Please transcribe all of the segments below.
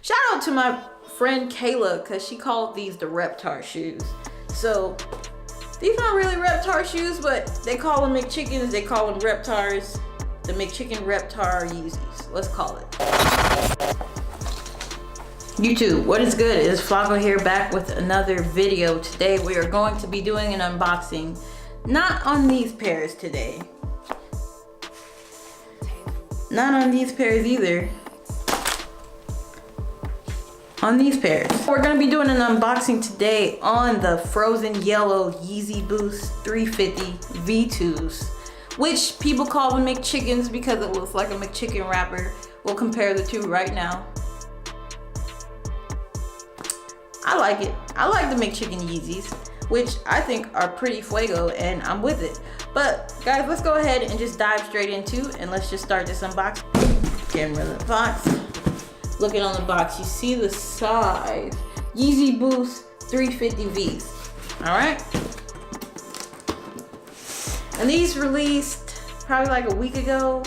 Shout out to my friend Kayla, because she called these the Reptar shoes. So these aren't really Reptar shoes, but they call them McChickens, they call them Reptars. The McChicken Reptar Yeezys, let's call it. YouTube, what is good? It is Flacco here, back with another video. Today we are going to be doing an unboxing, not on these pairs today. Not on these pairs either. On these pairs. We're gonna be doing an unboxing today on the frozen yellow Yeezy Boost 350 V2s, which people call them McChickens because it looks like a McChicken wrapper. We'll compare the two right now. I like it. I like the McChicken Yeezys, which I think are pretty fuego, and I'm with it. But guys, let's go ahead and just dive straight into it, and let's just start this unboxing. Getting rid of the box. Looking on the box, you see the size. Yeezy Boost 350 Vs. All right. And these released probably like a week or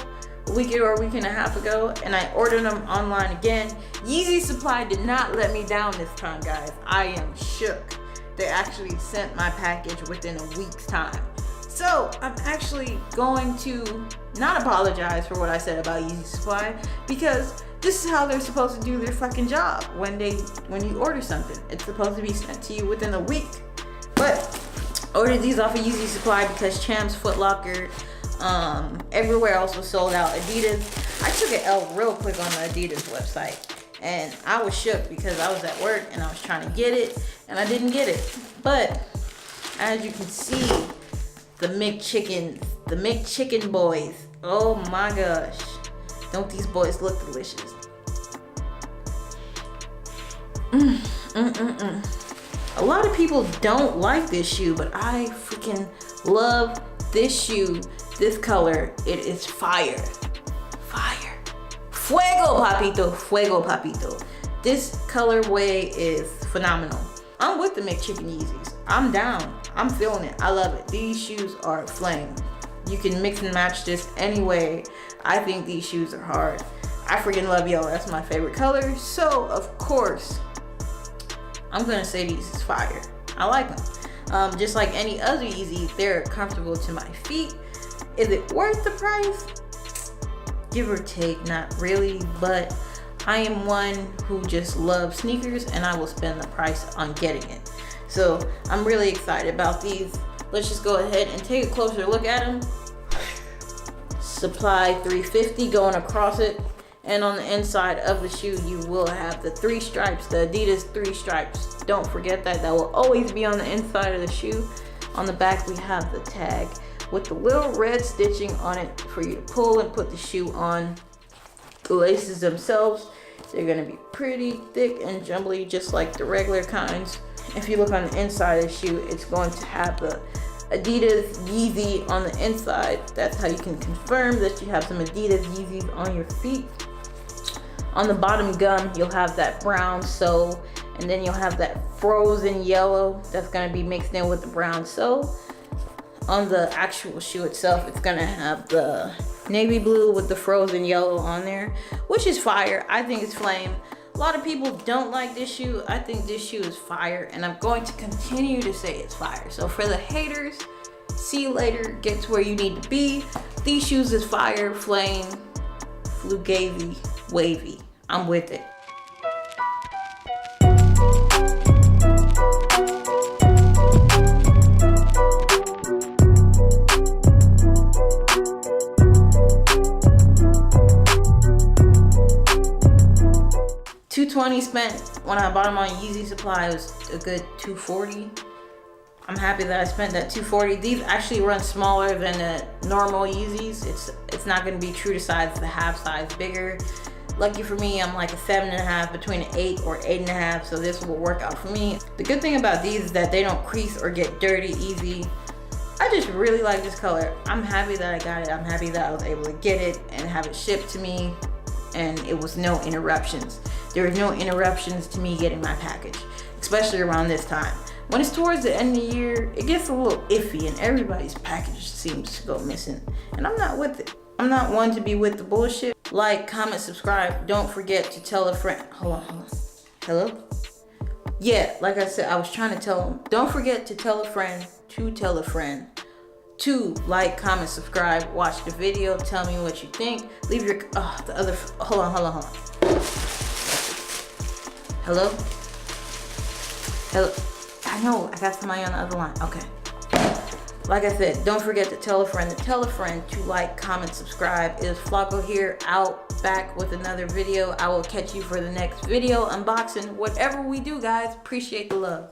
a week and a half ago, and I ordered them online again. Yeezy Supply did not let me down this time, guys. I am shook. They actually sent my package within a week's time. So I'm actually going to not apologize for what I said about Yeezy Supply, because this is how they're supposed to do their fucking job. When you order something, it's supposed to be sent to you within a week. But I ordered these off of Yeezy Supply because Champs, Foot Locker, everywhere else was sold out. Adidas, I took an L real quick on the Adidas website, and I was shook because I was at work and I was trying to get it and I didn't get it. But as you can see, the McChicken boys, oh my gosh, don't these boys look delicious? A lot of people don't like this shoe, but I freaking love this shoe. This color, it is fire. Fire. Fuego, papito. Fuego, papito. This colorway is phenomenal. I'm with the McChicken Yeezys. I'm down. I'm feeling it. I love it. These shoes are flame. You can mix and match this any way. I think these shoes are hard. I freaking love yellow. That's my favorite color. So, of course, I'm gonna say these is fire. I like them. Just like any other Yeezy, they're comfortable to my feet. Is it worth the price? Give or take, not really, but I am one who just loves sneakers, and I will spend the price on getting it. So I'm really excited about these. Let's just go ahead and take a closer look at them. Supply 350 going across it, and on the inside of the shoe you will have the 3 stripes, the Adidas 3 stripes. Don't forget that. That will always be on the inside of the shoe. On the back we have the tag with the little red stitching on it for you to pull and put the shoe on. The laces themselves, they're gonna be pretty thick and jumbly, just like the regular kinds. If you look on the inside of the shoe, it's going to have the Adidas Yeezy on the inside. That's how you can confirm that you have some Adidas Yeezys on your feet. On the bottom gum, you'll have that brown sole, and then you'll have that frozen yellow that's gonna be mixed in with the brown sole. On the actual shoe itself, it's gonna have the navy blue with the frozen yellow on there, which is fire. I think it's flame. A lot of people don't like this shoe. I think this shoe is fire, and I'm going to continue to say it's fire. So for the haters, see you later. Get to where you need to be. These shoes is fire, flame, fugazi, wavy. I'm with it. $220 spent when I bought them on Yeezy Supply. It was a good $240. I'm happy that I spent that $240. These actually run smaller than the normal Yeezys. It's not going to be true to size. It's the half size bigger. Lucky for me, I'm like a 7.5, between an 8 or 8.5, so this will work out for me. The good thing about these is that they don't crease or get dirty easy. I just really like this color. I'm happy that I got it. I'm happy that I was able to get it and have it shipped to me, and it was no interruptions. There was no interruptions to me getting my package, especially around this time. When it's towards the end of the year, it gets a little iffy and everybody's package seems to go missing, and I'm not with it. I'm not one to be with the bullshit. like, comment, subscribe. Don't forget to tell a friend. Hold on. Hello? Yeah, like I said, I was trying to tell them. Don't forget to tell a friend to tell a friend to like, comment, subscribe, watch the video, tell me what you think. Leave your, hold on. Hello? Hello? I know, I got somebody on the other line. Okay. Like I said, don't forget to tell a friend to like, comment, subscribe. It is Flacco here, out back with another video. I will catch you for the next video, unboxing, whatever we do, guys. Appreciate the love.